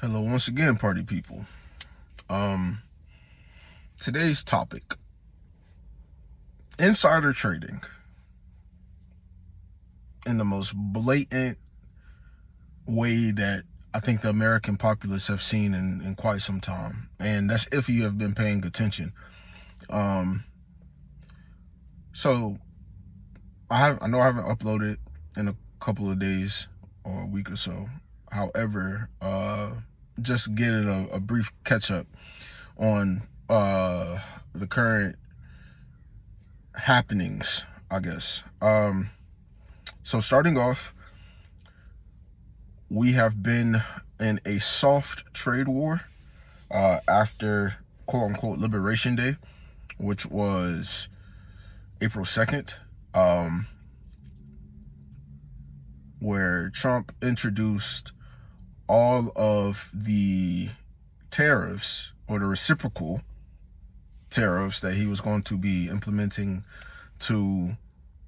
Hello once again, party people. Today's topic: insider trading in the most blatant way that I think the American populace have seen in quite some time. And that's if you have been paying attention. So I know I haven't uploaded in a couple of days or a week or so. However, just getting a brief catch up on the current happenings, I guess. So starting off, we have been in a soft trade war after quote unquote Liberation Day, which was April 2nd, where Trump introduced all of the tariffs, or the reciprocal tariffs, that he was going to be implementing to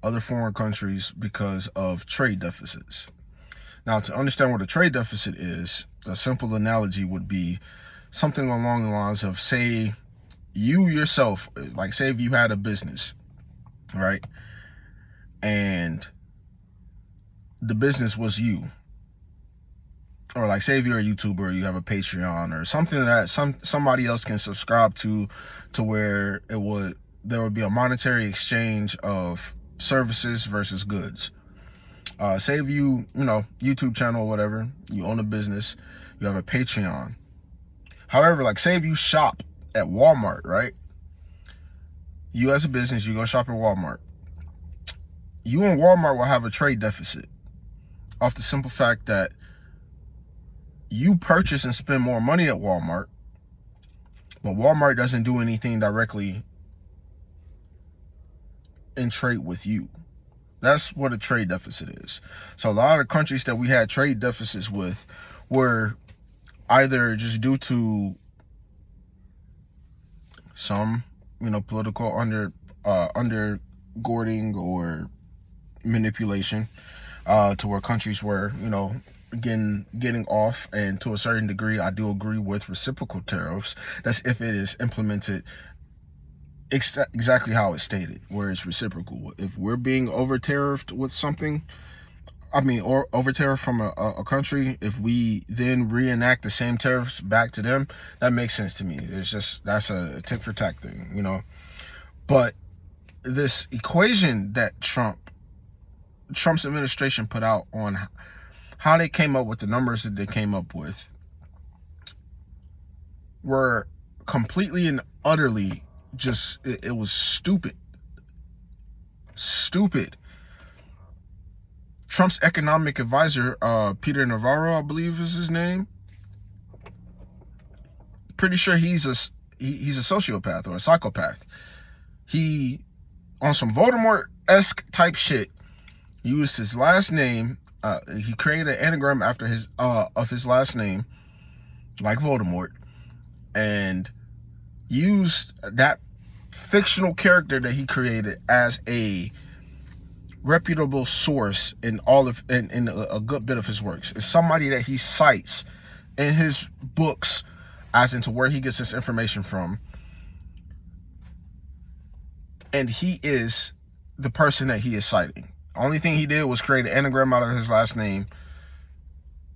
other foreign countries because of trade deficits. Now, to understand what a trade deficit is, a simple analogy would be something along the lines of, say, you yourself, like say if you had a business, right? And the business was you. Or like say if you're a YouTuber, you have a Patreon or something that somebody else can subscribe to where there would be a monetary exchange of services versus goods. Say if you YouTube channel or whatever, you own a business, you have a Patreon. However, like say if you shop at Walmart, right? You as a business, you go shop at Walmart. You and Walmart will have a trade deficit off the simple fact that you purchase and spend more money at Walmart, but Walmart doesn't do anything directly in trade with you. That's what a trade deficit is. So a lot of countries that we had trade deficits with were either just due to some, political undergirding or manipulation, to where countries were, getting off. And to a certain degree, I do agree with reciprocal tariffs. That's if it is implemented exactly how it's stated, where it's reciprocal. If we're being over tariffed with something, or over tariff from a country, if we then reenact the same tariffs back to them, that makes sense to me. That's a tit for tat thing, But this equation that Trump's administration put out on how they came up with the numbers that they came up with were completely and utterly it was stupid. Trump's economic advisor, Peter Navarro, I believe is his name. Pretty sure he's a sociopath or a psychopath. He, on some Voldemort-esque type shit, used his last name. He created an anagram after of his last name, like Voldemort, and used that fictional character that he created as a reputable source in a good bit of his works. It's somebody that he cites in his books as into where he gets this information from, and he is the person that he is citing. Only thing he did was create an anagram out of his last name,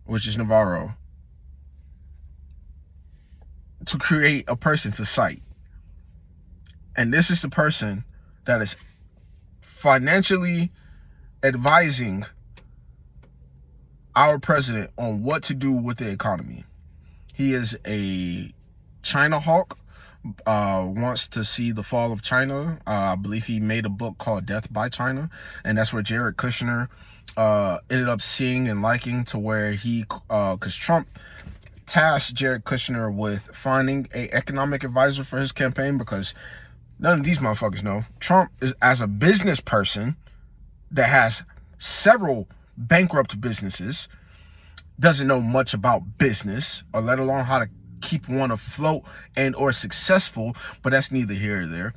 which is Navarro, to create a person to cite. And this is the person that is financially advising our president on what to do with the economy. He is a China hawk, wants to see the fall of China. I believe he made a book called Death by China, and that's where Jared Kushner ended up seeing and liking, to where because Trump tasked Jared Kushner with finding an economic advisor for his campaign, because none of these motherfuckers know. Trump is, as a business person that has several bankrupt businesses, doesn't know much about business, or let alone how to keep one afloat and or successful, but that's neither here or there.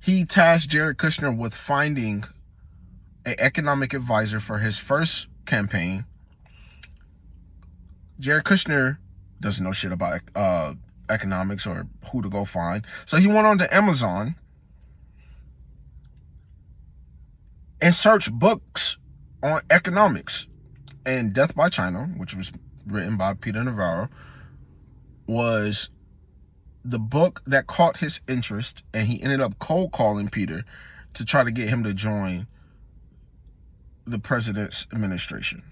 He tasked Jared Kushner with finding an economic advisor for his first campaign, Jared Kushner doesn't know shit about economics or who to go find. So he went on to Amazon and searched books on economics. And Death by China, which was written by Peter Navarro, was the book that caught his interest, and he ended up cold calling Peter to try to get him to join the president's administration.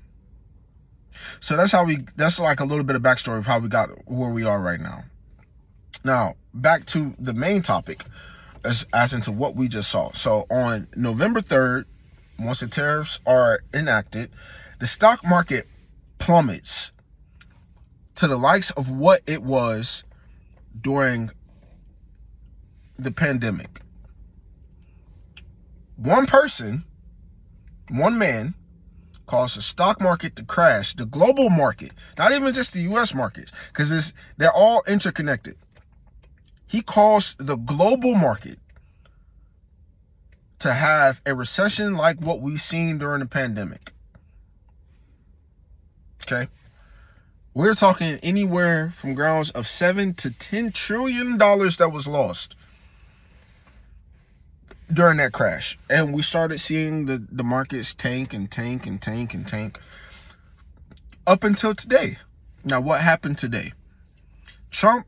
So that's like a little bit of backstory of how we got where we are right now. Now, back to the main topic as into what we just saw. So on November 3rd, once the tariffs are enacted, the stock market plummets to the likes of what it was during the pandemic. One person, one man, caused the stock market to crash, the global market, not even just the US markets, because they're all interconnected. He caused the global market to have a recession like what we've seen during the pandemic. Okay? We're talking anywhere from grounds of $7 to $10 trillion that was lost during that crash. And we started seeing the markets tank and tank and tank and tank up until today. Now, what happened today? Trump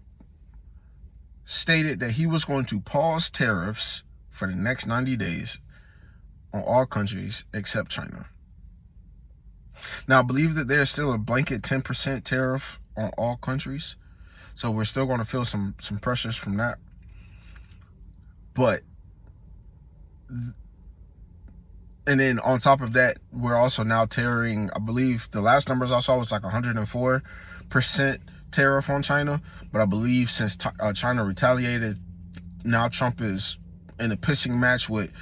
stated that he was going to pause tariffs for the next 90 days on all countries except China. Now, I believe that there's still a blanket 10% tariff on all countries. So we're still going to feel some pressures from that. But, and then on top of that, we're also now tariffing, I believe the last numbers I saw was like 104% tariff on China. But I believe since China retaliated, now Trump is in a pissing match with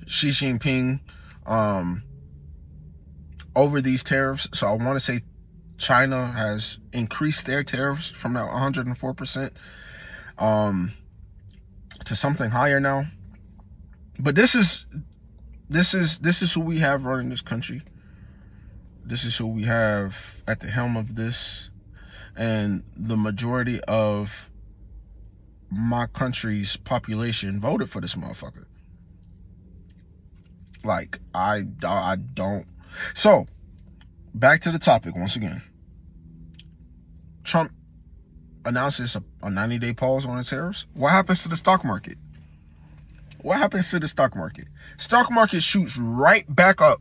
Xi Jinping over these tariffs. So I want to say China has increased their tariffs from that 104% to something higher now. But this is who we have running this country. This is who we have at the helm of this, and the majority of my country's population voted for this motherfucker. Like, I don't. So, back to the topic once again. Trump announces a 90-day pause on the tariffs. What happens to the stock market? What happens to the stock market? Stock market shoots right back up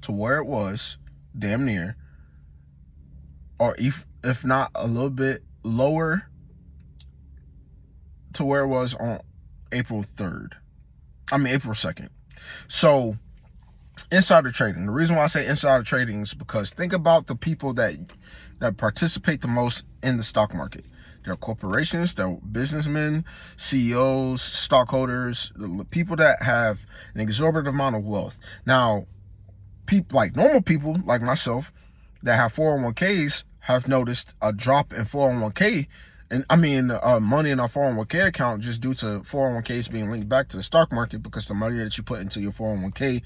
to where it was, damn near, or if not a little bit lower, to where it was on April 2nd. So, insider trading. The reason why I say insider trading is because think about the people that participate the most in the stock market. They're corporations, they're businessmen, CEOs, stockholders, the people that have an exorbitant amount of wealth. Now, people like normal people like myself that have 401ks have noticed a drop in 401k, and I mean money in our 401k account, just due to 401ks being linked back to the stock market, because the money that you put into your 401k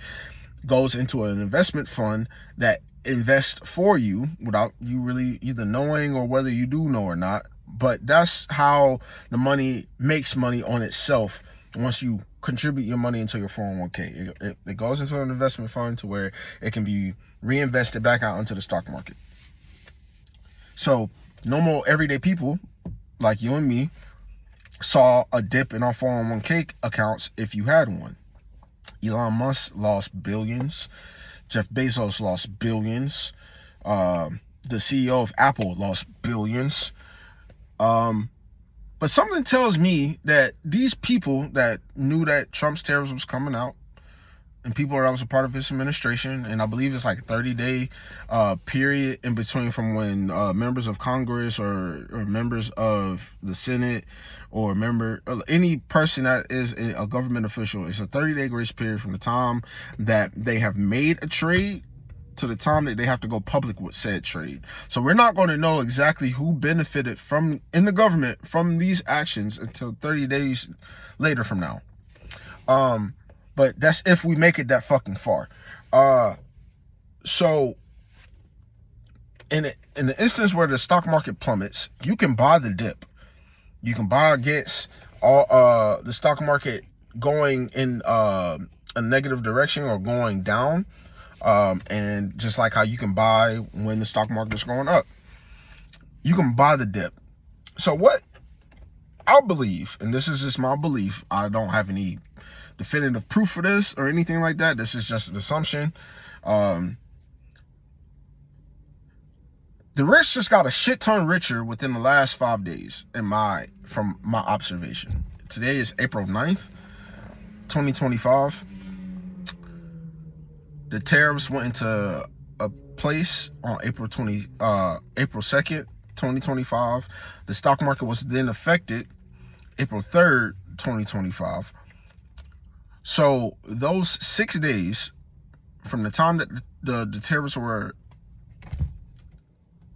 goes into an investment fund that invests for you without you really either knowing or whether you do know or not. But that's how the money makes money on itself. Once you contribute your money into your 401k, it goes into an investment fund to where it can be reinvested back out into the stock market. So normal everyday people like you and me saw a dip in our 401k accounts if you had one. Elon Musk lost billions. Jeff Bezos lost billions. The CEO of Apple lost billions. But something tells me that these people that knew that Trump's tariffs was coming out, and people that was a part of his administration, and I believe it's like a 30-day period in between from when members of Congress or members of the Senate or any person that is a government official, it's a 30-day grace period from the time that they have made a trade to the time that they have to go public with said trade. So we're not going to know exactly who benefited in the government from these actions until 30 days later from now. But that's if we make it that fucking far. So in the instance where the stock market plummets, you can buy the dip. You can buy against all the stock market going in a negative direction or going down, and just like how you can buy when the stock market is going up, you can buy the dip. So what I believe, and this is just my belief, I don't have any definitive proof for this or anything like that, this is just an assumption. The rich just got a shit ton richer within the last 5 days from my observation. Today is April 9th, 2025. The tariffs went into a place on April 2nd, 2025. The stock market was then affected April 3rd, 2025. So those 6 days from the time that the tariffs were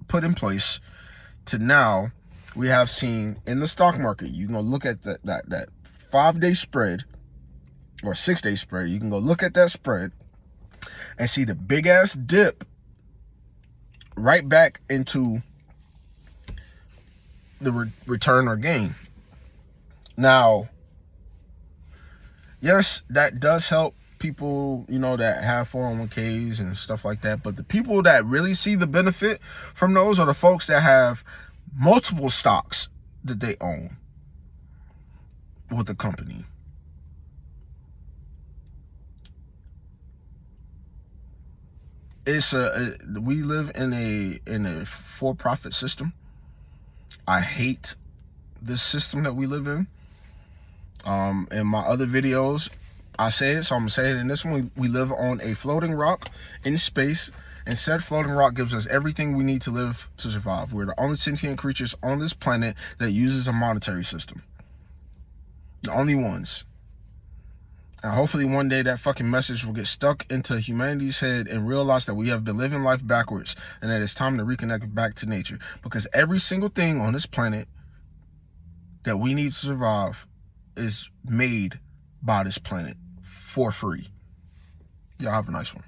put in place to now, we have seen in the stock market, you can go look at that 5-day spread or 6-day spread. You can go look at that spread and see the big ass dip right back into the return or gain. Now, yes, that does help people, that have 401ks and stuff like that. But the people that really see the benefit from those are the folks that have multiple stocks that they own with the company. We live in a for-profit system. I hate this system that we live in. In my other videos, I say it, so I'm gonna say it in this one. We live on a floating rock in space, and said floating rock gives us everything we need to live to survive. We're the only sentient creatures on this planet that uses a monetary system. The only ones. And hopefully one day that fucking message will get stuck into humanity's head and realize that we have been living life backwards and that it's time to reconnect back to nature. Because every single thing on this planet that we need to survive is made by this planet for free. Y'all have a nice one.